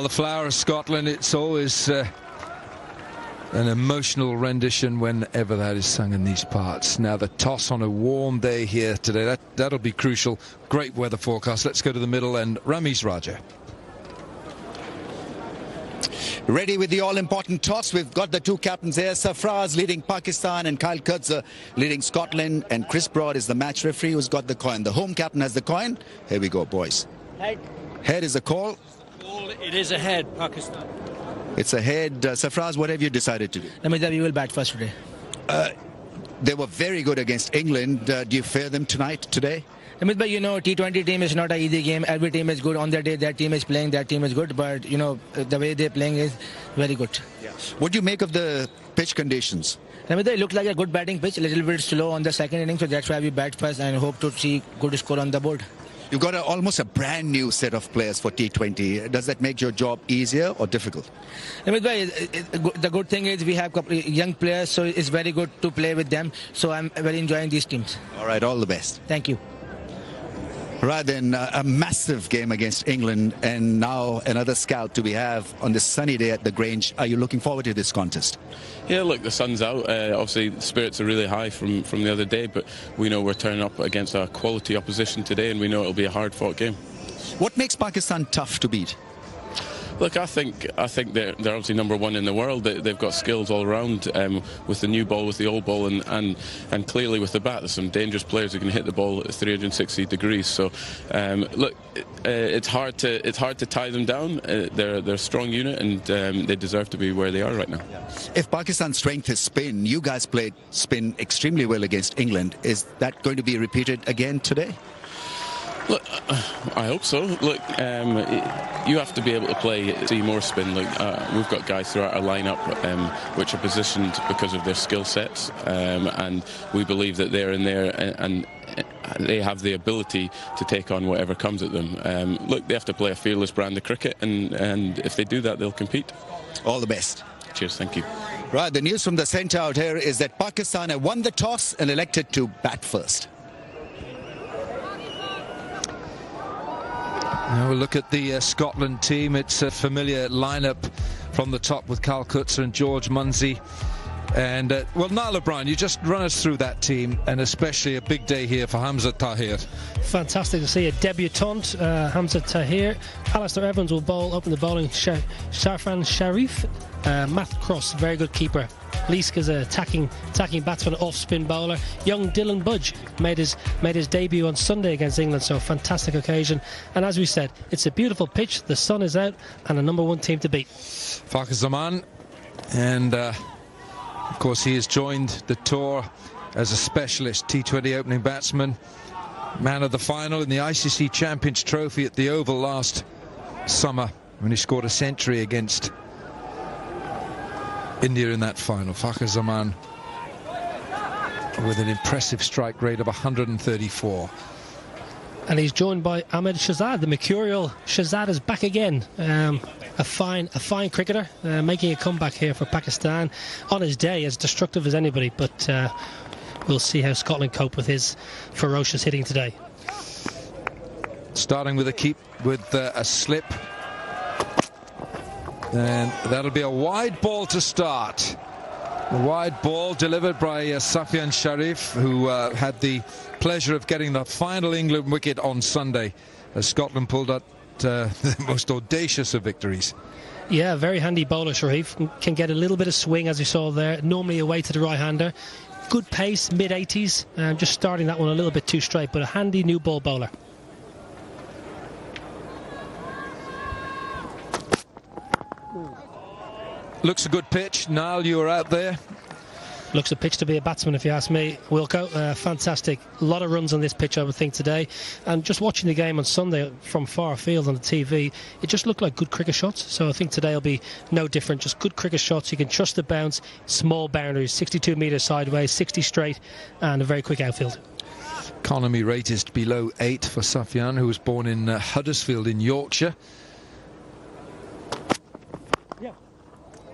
the Flower of Scotland, it's always an emotional rendition whenever that is sung in these parts. Now the toss on a warm day here today, that'll be crucial. Great weather forecast. Let's go to the middle and Ramiz Raja. Ready with the all-important toss. We've got the two captains here. Sarfraz leading Pakistan and Kyle Kurtzer leading Scotland. And Chris Broad is the match referee who's got the coin. The home captain has the coin. Here we go, boys. Head. Head is the call. It is a head, Pakistan. It's a head. Sarfraz, what have you decided to do? We will bat first today. They were very good against England. Do you fear them today? But you know, T20 team is not an easy game. Every team is good on their day. That team is playing, that team is good. But, you know, the way they're playing is very good. Yeah. What do you make of the pitch conditions? They look like a good batting pitch, a little bit slow on the second inning. So that's why we bat first and hope to see good score on the board. You've got almost a brand new set of players for T20. Does that make your job easier or difficult? The good thing is we have a couple of young players, so it's very good to play with them. So I'm very enjoying these teams. All right, all the best. Thank you. Right then, a massive game against England, and now another scout do we have on this sunny day at the Grange. Are you looking forward to this contest? Yeah, look, the sun's out. Obviously, the spirits are really high from the other day, but we know we're turning up against a quality opposition today, and we know it'll be a hard-fought game. What makes Pakistan tough to beat? Look, I think they're obviously number one in the world. They've got skills all around with the new ball, with the old ball, and clearly with the bat. There's some dangerous players who can hit the ball at 360 degrees. So, look, it's hard to tie them down. They're a strong unit, and they deserve to be where they are right now. If Pakistan's strength is spin, you guys played spin extremely well against England. Is that going to be repeated again today? Look, I hope so. Look, you have to be able to see more spin. Like we've got guys throughout our lineup which are positioned because of their skill sets, and we believe that they're in there and they have the ability to take on whatever comes at them. Look, they have to play a fearless brand of cricket, and if they do that, they'll compete. All the best. Cheers, thank you. Right, the news from the centre out here is that Pakistan have won the toss and elected to bat first. Now we'll look at the Scotland team. It's a familiar lineup from the top with Kyle Kurtzer and George Munsey. And, well, Niall O'Brien, you just run us through that team, and especially a big day here for Hamza Tahir. Fantastic to see a debutant, Hamza Tahir. Alistair Evans will bowl up in the bowling. Sarfran Sharif, Matt Cross, very good keeper. Leask is a attacking batsman, off-spin bowler. Young Dylan Budge made his debut on Sunday against England, so a fantastic occasion. And as we said, it's a beautiful pitch, the sun is out, and a #1 team to beat. Fakhar Zaman, and of course he has joined the tour as a specialist T20 opening batsman. Man of the final in the ICC Champions Trophy at the Oval last summer when he scored a century against India in that final. Fakhar Zaman with an impressive strike rate of 134. And he's joined by Ahmed Shahzad. The mercurial Shahzad is back again. A fine cricketer, making a comeback here for Pakistan on his day, as destructive as anybody. But we'll see how Scotland cope with his ferocious hitting today. Starting with a slip. And that'll be a wide ball to start. A wide ball delivered by Safyan Sharif, who had the pleasure of getting the final England wicket on Sunday as Scotland pulled out the most audacious of victories. Yeah, very handy bowler, Sharif. Can get a little bit of swing, as we saw there. Normally away to the right-hander. Good pace, mid-80s. Just starting that one a little bit too straight, but a handy new ball bowler. Looks a good pitch. Niall, you were out there. Looks a pitch to be a batsman, if you ask me, Wilco. Fantastic. A lot of runs on this pitch, I would think, today. And just watching the game on Sunday from far field on the TV, it just looked like good cricket shots. So I think today will be no different. Just good cricket shots. You can trust the bounce. Small boundaries, 62 metres sideways, 60 straight, and a very quick outfield. Economy rate is below 8 for Safyan, who was born in Huddersfield in Yorkshire.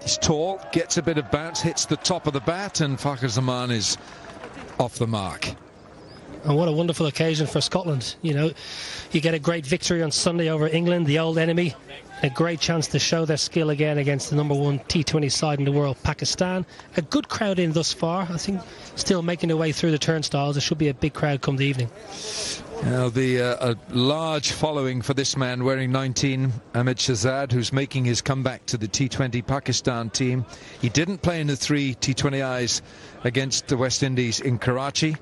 He's tall, gets a bit of bounce, hits the top of the bat, and Fakhar Zaman is off the mark. And what a wonderful occasion for Scotland. You know, you get a great victory on Sunday over England, the old enemy. A great chance to show their skill again against the #1 T20 side in the world, Pakistan. A good crowd in thus far. I think still making their way through the turnstiles. There should be a big crowd come the evening. Now a large following for this man wearing 19, Ahmed Shahzad, who's making his comeback to the T20 Pakistan team. He didn't play in the 3 T20Is against the West Indies in Karachi.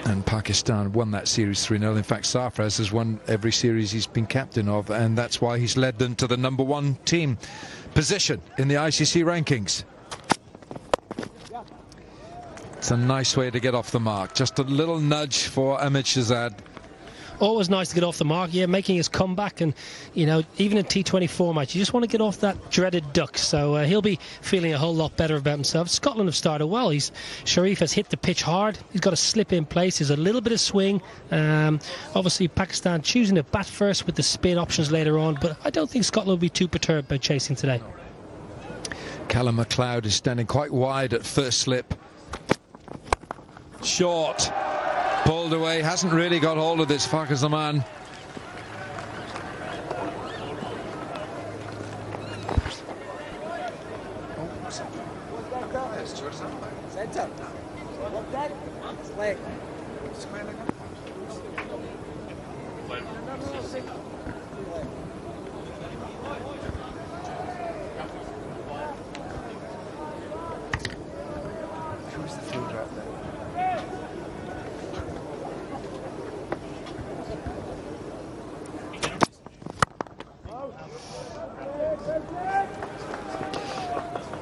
And Pakistan won that series 3-0. In fact, Sarfraz has won every series he's been captain of, and that's why he's led them to the #1 team position in the ICC rankings. It's a nice way to get off the mark. Just a little nudge for Ahmed Shahzad. Always nice to get off the mark, yeah, making his comeback. And, you know, even in T20 format, you just want to get off that dreaded duck. So he'll be feeling a whole lot better about himself. Scotland have started well. Sharif has hit the pitch hard. He's got a slip in place. There's a little bit of swing. Obviously, Pakistan choosing to bat first with the spin options later on. But I don't think Scotland will be too perturbed by chasing today. Callum MacLeod is standing quite wide at first slip. Short. Pulled away, hasn't really got hold of this Fakhar Zaman.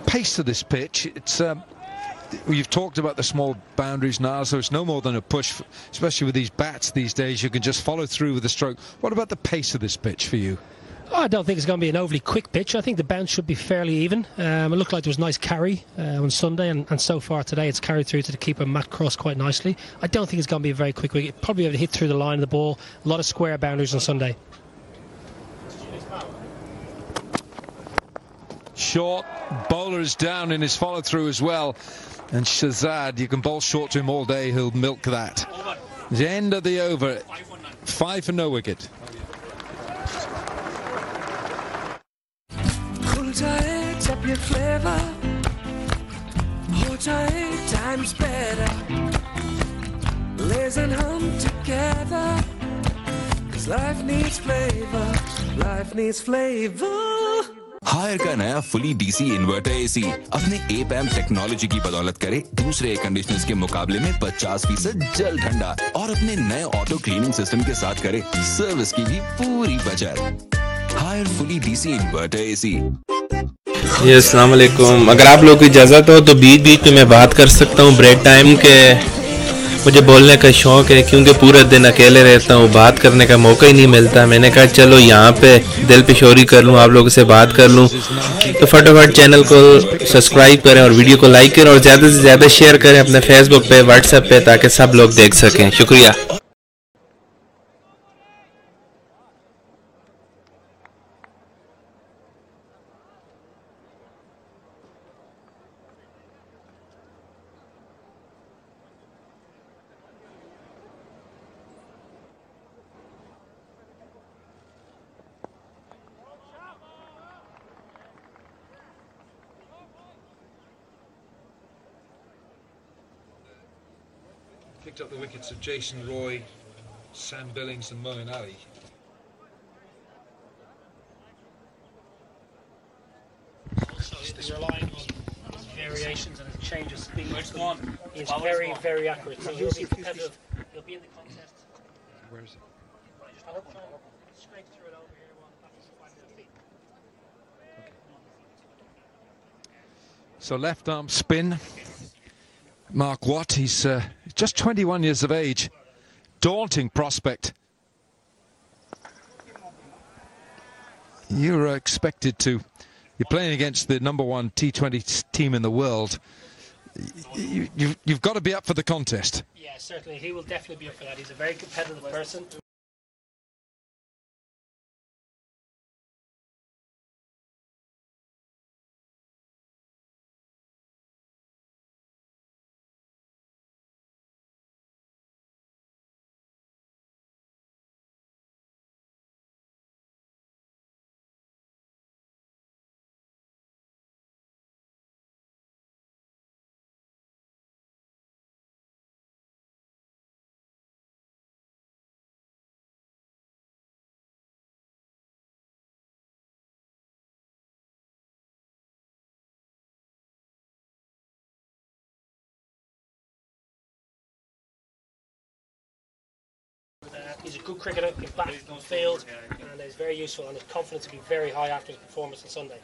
Pace of this pitch, it's you've talked about the small boundaries now, so it's no more than a push, especially with these bats these days. You can just follow through with the stroke. What about the pace of this pitch for you? I don't think it's going to be an overly quick pitch. I think the bounce should be fairly even. It looked like there was nice carry on Sunday, and so far today it's carried through to the keeper, Matt Cross, quite nicely. I don't think it's going to be a very quick wicket. Probably able to hit through the line of the ball. A lot of square boundaries on Sunday. Short, bowler is down in his follow through as well, and Shahzad, you can bowl short to him all day, he'll milk that. The end of the over, 5 for no wicket. Times better. Lays and hum together. 'Cause life needs flavor. Life needs flavor. Haier का नया fully DC inverter AC अपने एपैम technology की बदौलत करे दूसरे air conditioners के मुकाबले में 50% जल ठंडा और अपने नए ऑटो क्लीनिंग सिस्टम के साथ करे सर्विस की भी पूरी बचत। Haier fully DC inverter AC. जी अस्सलाम वालेकुम। अगर आप लोगों की इजाज़त हो तो बीच बीच में मैं बात कर सकता हूँ ब्रेक टाइम के। मुझे बोलने का शौक़ है क्योंकि पूरे दिन अकेले रहता हूँ, बात करने का मौका ही नहीं मिलता। मैंने कहा चलो यहाँ पे दिल पेशोरी कर लूँ, आप लोगों से बात कर लूँ। तो फटाफट चैनल को सब्सक्राइब करें और वीडियो को लाइक करें और ज़्यादा से ज़्यादा शेयर करें अपने फेसबुक पे, व्हाट्सएप पे, ताकि सब लोग देख सकें। शुक्रिया। Picked up the wickets of Jason Roy, Sam Billings and Moeen Ali. Also, he's relying on variations and change of speed. He's very, very accurate. So he'll be competitive. He'll be in the contest. Where is it? Scrape through it over here while Patrick's finding their feet. So left arm spin. Mark Watt, he's just 21 years of age. Daunting prospect. You're expected to. You're playing against the #1 T20 team in the world. You've got to be up for the contest. Yeah, certainly. He will definitely be up for that. He's a very competitive person. He's a good cricketer, can bat on field, and is very useful, and his confidence will be very high after his performance on Sunday.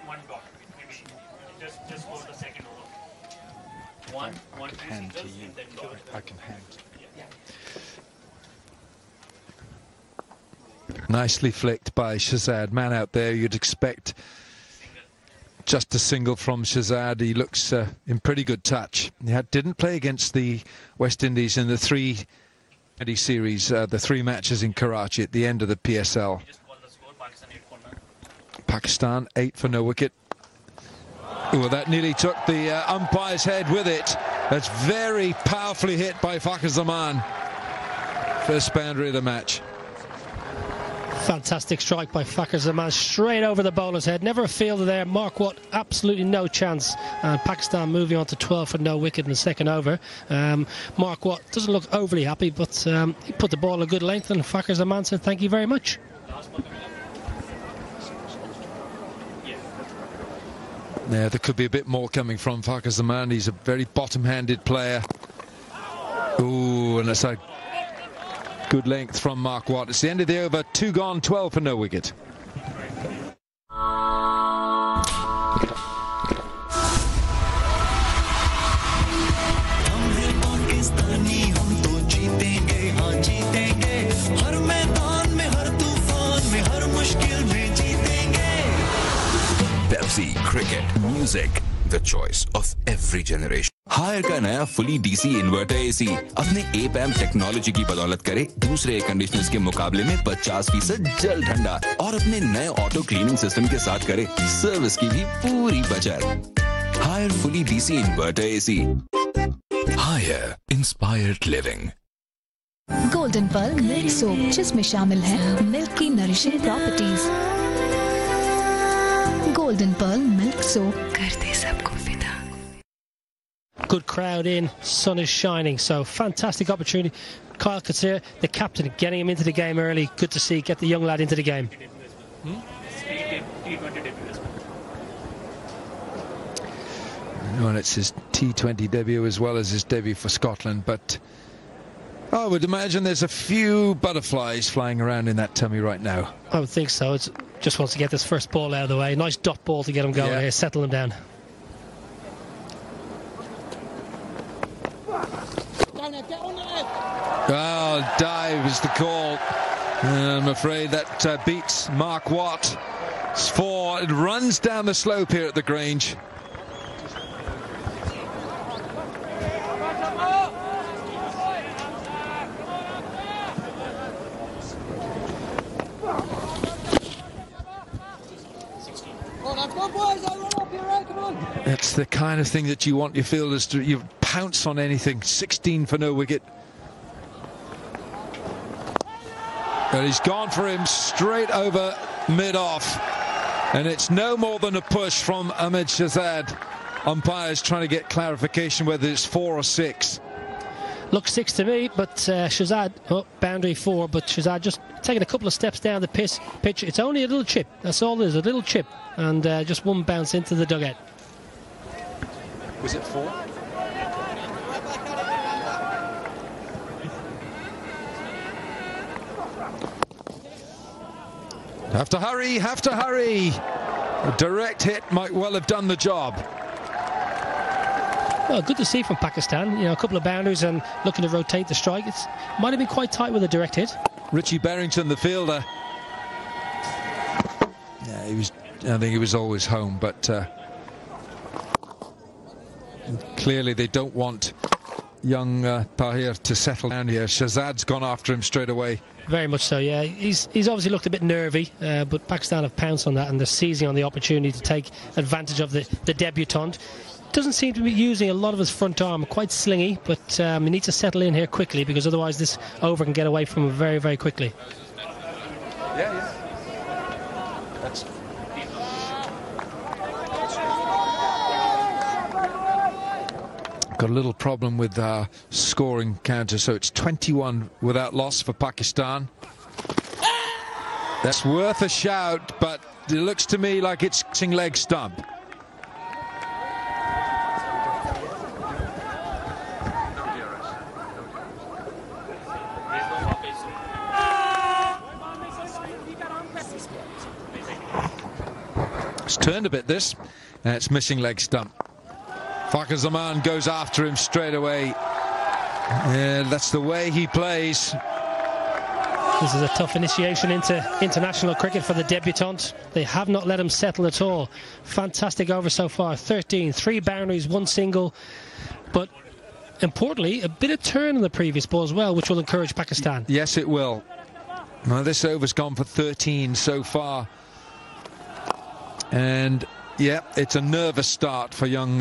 One dot. Maybe just hold the second over. One hand to you. I can hand. Nicely flicked by Shahzad. Man out there, you'd expect just a single from Shahzad. He looks in pretty good touch. He didn't play against the West Indies in the T20 series, the 3 matches in Karachi at the end of the PSL. Pakistan 8 for no wicket. Well, that nearly took the umpire's head with it. That's very powerfully hit by Fakhar Zaman. First boundary of the match. Fantastic strike by Fakhar Zaman, straight over the bowler's head. Never a fielder there. Mark Watt, absolutely no chance. And Pakistan moving on to 12 for no wicket in the second over. Mark Watt doesn't look overly happy, but he put the ball a good length, and Fakhar Zaman said thank you very much. Yeah, there could be a bit more coming from Fakhar Zaman. He's a very bottom-handed player. Ooh, and that's a good length from Mark Watt. It's the end of the over. 2 gone, 12 for no wicket. Pepsi, cricket, music, the choice of every generation. Haier का नया fully DC inverter AC अपने एपैम technology की बदौलत करे दूसरे air conditioners के मुकाबले में 50% जल ठंडा और अपने नए ऑटो क्लीनिंग सिस्टम के साथ करे सर्विस की भी पूरी बचत। Haier fully DC inverter AC. Haier inspired living. Golden pearl milk soap, जिसमें शामिल है मिल्क की nourishing properties. Golden pearl milk soap करते सबको फिदा। Good crowd in, sun is shining, so fantastic opportunity. Kyle Katsir, the captain, getting him into the game early. Good to see, get the young lad into the game. Well, it's his T20 debut as well as his debut for Scotland, but I would imagine there's a few butterflies flying around in that tummy right now. I would think so. It's just wants to get this first ball out of the way. Nice dot ball to get him going here, settle him down. Oh, dive is the call. I'm afraid that beats Mark Watt. It's 4. It runs down the slope here at the Grange. That's the kind of thing that you want your fielders to. You pounce on anything. 16 for no wicket. And he's gone for him straight over mid-off. And it's no more than a push from Ahmed Shahzad. Umpires trying to get clarification whether it's 4 or 6. Looks 6 to me, but Shahzad, boundary 4, but Shahzad just taking a couple of steps down the pitch. It's only a little chip. That's all it is, a little chip. And just one bounce into the dugout. Was it 4? Have to hurry, have to hurry. A direct hit might well have done the job. Well, good to see from Pakistan. You know, a couple of boundaries and looking to rotate the strike. It might have been quite tight with a direct hit. Richie Berrington, the fielder. Yeah, he was. I think he was always home, but clearly they don't want young Tahir to settle down here. Shahzad's gone after him straight away. Very much so, yeah. He's obviously looked a bit nervy, but Pakistan have pounced on that and they're seizing on the opportunity to take advantage of the debutant. Doesn't seem to be using a lot of his front arm, quite slingy, but he needs to settle in here quickly because otherwise this over can get away from him very, very quickly. Yeah. That's... Got a little problem with scoring counter, so it's 21 without loss for Pakistan. That's worth a shout, but it looks to me like it's leg stump. turned a bit this. And it's missing leg stump. Fakhar Zaman goes after him straight away. Yeah, that's the way he plays. This is a tough initiation into international cricket for the debutant. They have not let him settle at all. Fantastic over so far. 13, 3 boundaries, 1 single. But importantly, a bit of turn in the previous ball as well, which will encourage Pakistan. Yes, it will. Now, this over's gone for 13 so far. And, yeah, it's a nervous start for young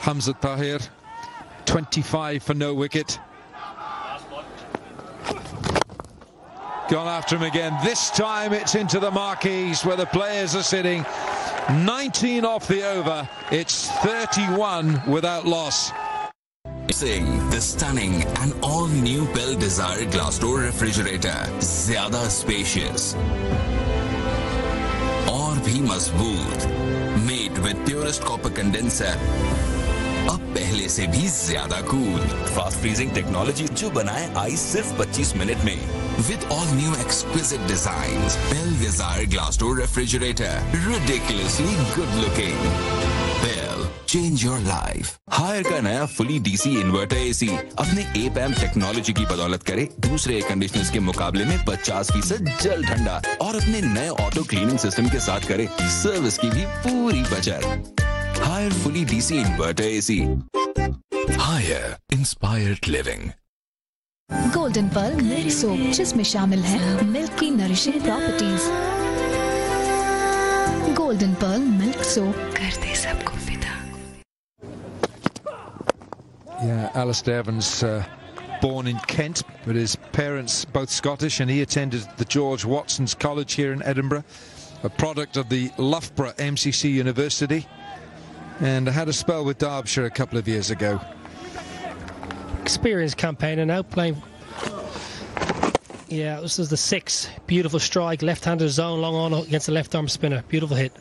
Hamza Tahir. 25 for no wicket. Gone after him again. This time it's into the marquees where the players are sitting. 19 off the over. It's 31 without loss. The stunning and all-new Bell Desire glass door refrigerator. ज़्यादा spacious और भी मजबूत. Made with purest copper condenser. अब पहले से भी ज्यादा cool. Fast freezing technology जो बनाए आइस सिर्फ 25 मिनट में. With all new exquisite designs, Bell Desire glass door refrigerator, ridiculously good looking. Bell, change your life. Haier का नया फुली डीसी इन्वर्टर एसी अपने APAM टेक्नोलॉजी की बदौलत करे दूसरे एयर कंडीशनर्स के मुकाबले में 50% जल्द ठंडा और अपने नए ऑटो क्लीनिंग सिस्टम के साथ करे सर्विस की भी पूरी बचत. Higher fully DC inverter AC. Higher inspired living. Golden pearl milk soap जिसमें शामिल है मिल्क की nourishing properties. Golden pearl milk soap करते सबको फिदा. Yeah, Alistair Evans, born in Kent, but his parents both Scottish, and he attended the George Watson's College here in Edinburgh, a product of the Loughborough MCC University. And I had a spell with Derbyshire a couple of years ago. Experienced campaigner now playing. Yeah, this is the 6. Beautiful strike, left-hander zone, long on against the left-arm spinner. Beautiful hit.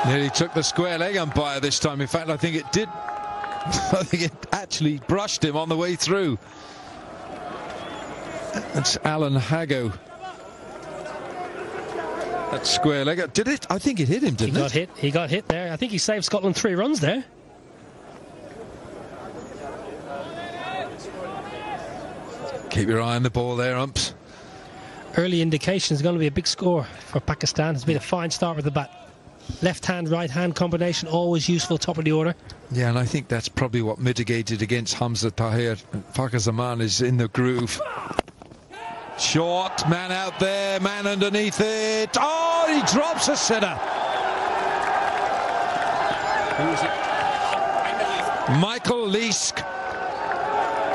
Nearly took the square leg umpire this time. In fact, I think it did. I think it actually brushed him on the way through. That's Alan Hago. That square leg. Did it? I think it hit him, didn't it? He got hit. He got hit there. I think he saved Scotland 3 runs there. Keep your eye on the ball there, umps. Early indication is going to be a big score for Pakistan. It's been a fine start with the bat. Left hand, right hand combination, always useful, top of the order. Yeah, and I think that's probably what mitigated against Hamza Tahir. Fakhar Zaman is in the groove. Short, man out there, man underneath it. Oh, he drops a sitter. Who is it? Michael Leask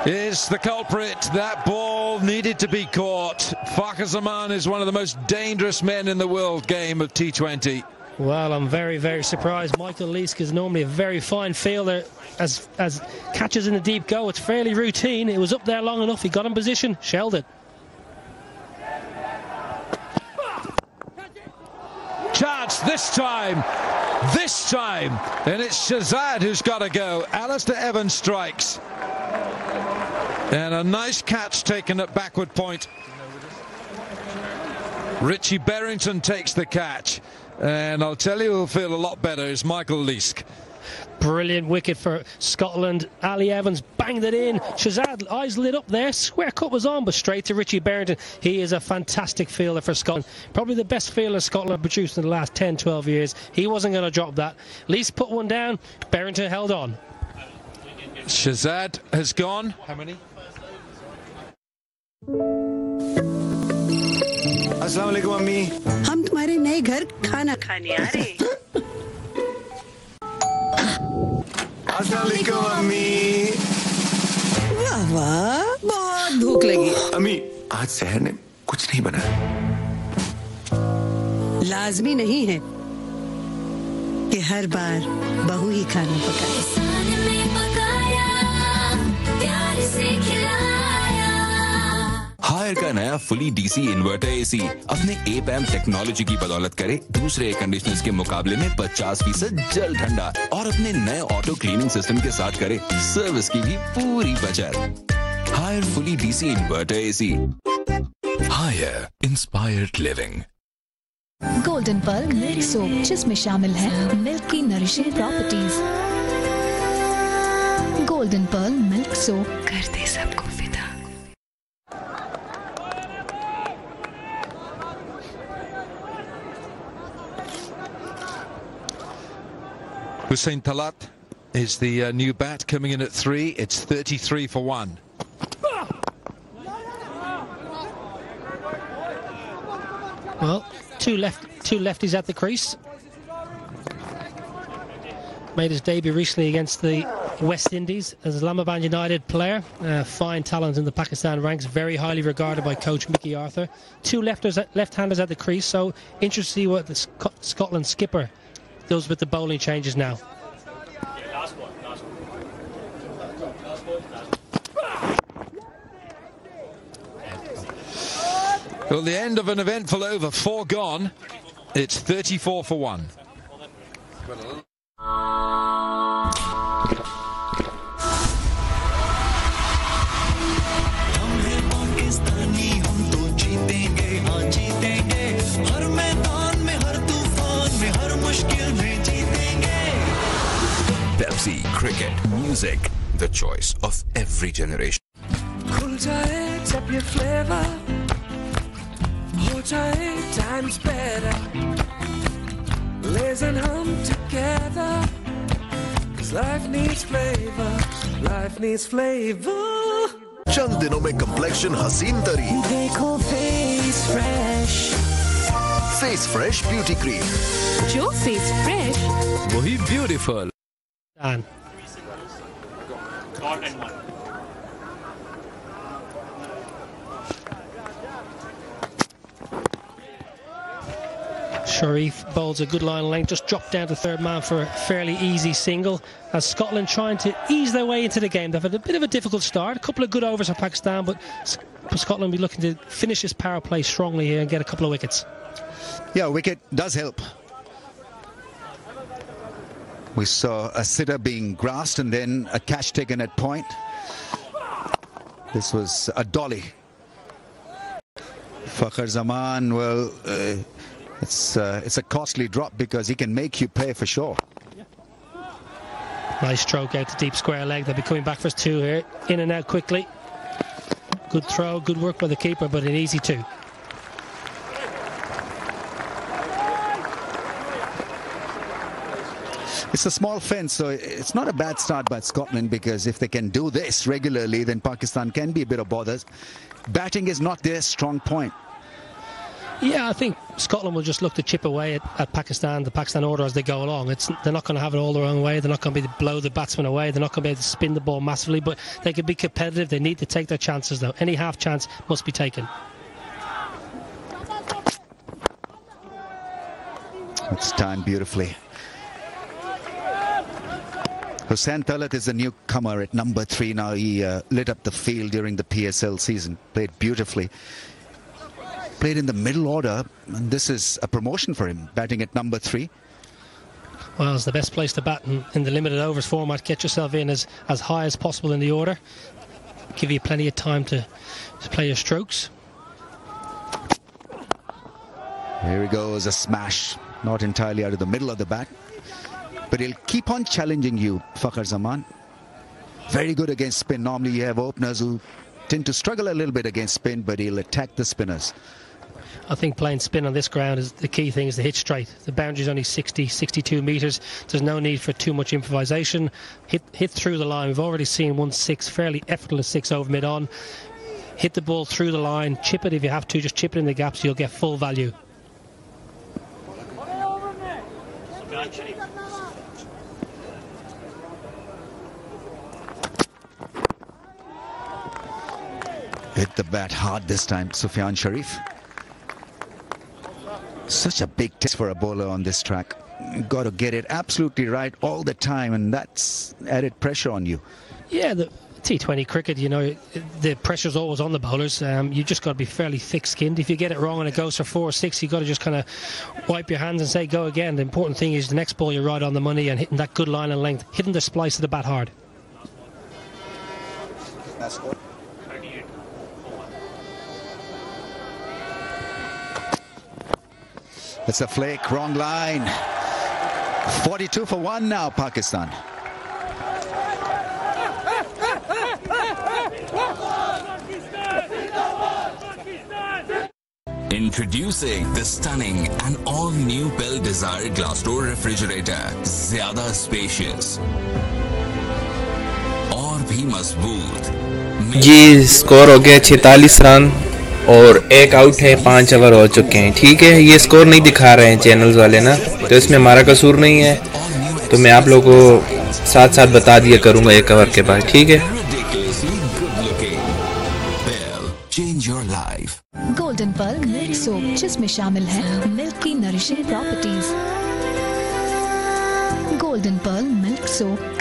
is the culprit. That ball needed to be caught. Fakhar Zaman is one of the most dangerous men in the world game of T20. Well, I'm very, very surprised. Michael Leask is normally a very fine fielder. As catches in the deep go, it's fairly routine. It was up there long enough. He got in position, shelled it. Chance this time, and it's Shahzad who's got to go. Alistair Evans strikes, and a nice catch taken at backward point. Richie Berrington takes the catch, and I'll tell you who'll feel a lot better is Michael Leask. Brilliant wicket for Scotland. Ali Evans banged it in. Shahzad, eyes lit up there. Square cut was on, but straight to Richie Berrington. He is a fantastic fielder for Scotland. Probably the best fielder Scotland produced in the last 10, 12 years. He wasn't going to drop that. Least put one down. Berrington held on. Shahzad has gone. How many? अस्सलाम वालेकुम अम्मी. हम तुम्हारे नए घर खाना खाने आ रहे हैं. अस्सलाम वालेकुम अम्मी. वाह वाह, बहुत भूख लगी. अम्मी, आज शहर ने कुछ नहीं बना. लाजमी नहीं है कि हर बार बहू ही खाना पकाए. हायर का नया फुली डीसी इन्वर्टर एसी अपने APAM टेक्नोलॉजी की बदौलत करे दूसरे एयर कंडीशनर्स के मुकाबले में 50% जल्द ठंडा और अपने नए ऑटो क्लीनिंग सिस्टम के साथ करे सर्विस की भी पूरी बचत. Haier fully DC inverter AC. Higher inspired living. Golden pearl milk soap जिसमें शामिल है मिल्क की nourishing properties. Golden pearl milk soap करते सबको फिदा। Hussein Talat is the new bat coming in at 3. It's 33 for 1. Well, two lefties at the crease. Made his debut recently against the West Indies as a Islamabad United player. Fine talent in the Pakistan ranks, very highly regarded by coach Mickey Arthur. Two left-handers at the crease, so interesting to see what the Scotland skipper does with the bowling changes now. Well, the end of an eventful over, 4 gone. It's 34 for 1. Pepsi, cricket, music, the choice of every generation. Time's better. Lays and hum together. 'Cause life needs flavor. Life needs flavor. चंद दिनों में complexion हसीन तरी। देखो face fresh. Face fresh beauty cream. जो face fresh वही beautiful. Done. God and one. Sharif bowls a good line length, just dropped down to third man for a fairly easy single. As Scotland trying to ease their way into the game. They've had a bit of a difficult start, a couple of good overs for Pakistan, but Scotland will be looking to finish this power play strongly here and get a couple of wickets. Yeah, wicket does help. We saw a sitter being grasped and then a catch taken at point. This was a dolly. Fakhar Zaman, well, it's a costly drop because he can make you pay for sure. Nice stroke out to deep square leg. They'll be coming back for his 2 here. In and out quickly. Good throw, good work by the keeper, but an easy 2. It's a small fence, so it's not a bad start by Scotland, because if they can do this regularly, then Pakistan can be a bit of bothers. Batting is not their strong point. Yeah, I think Scotland will just look to chip away at Pakistan, the Pakistan order as they go along. They're not going to have it all their own way. They're not going to be able to blow the batsmen away. They're not going to be able to spin the ball massively, but they can be competitive. They need to take their chances, though. Any half chance must be taken. It's timed beautifully. Hussein Talat is a newcomer at number 3 now. He lit up the field during the PSL season. Played beautifully. Played in the middle order, and this is a promotion for him, batting at number 3. Well, it's the best place to bat in the limited overs format. Get yourself in as high as possible in the order. Give you plenty of time to play your strokes. Here he goes, a smash. Not entirely out of the middle of the bat. But he'll keep on challenging you, Fakhar Zaman. Very good against spin. Normally you have openers who tend to struggle a little bit against spin, but he'll attack the spinners. I think playing spin on this ground is the key thing, is to hit straight. The boundary is only 60, 62 metres. There's no need for too much improvisation. Hit through the line. We've already seen 1-6, fairly effortless 6 over mid-on. Hit the ball through the line. Chip it if you have to. Just chip it in the gaps. You'll get full value. Hit the bat hard this time, Sufyan Sharif. Such a big test for a bowler on this track. You've got to get it absolutely right all the time, and that's added pressure on you. Yeah, the T20 cricket, you know, the pressure's always on the bowlers. You just got to be fairly thick-skinned. If you get it wrong and it goes for 4 or 6, you've got to just kind of wipe your hands and say go again. The important thing is the next ball you're right on the money and hitting that good line and length, hitting the splice of the bat hard. It's a flick, wrong line. 42 for 1 now, Pakistan. Introducing the stunning and all-new Bell Desire glass door refrigerator. ज़्यादा spacious और भी मजबूत। जी score हो गया 46 run और 1 out है, 5 over हो चुके हैं। ठीक है, ये स्कोर नहीं दिखा रहे हैं चैनल्स वाले ना, तो इसमें हमारा कसूर नहीं है, तो मैं आप लोगों को साथ साथ बता दिया करूँगा 1 ओवर के बाद। ठीक है, गोल्डन पर्ल मिल्क सोप जिसमें शामिल है मिल्क की nourishing properties. Golden pearl milk soap.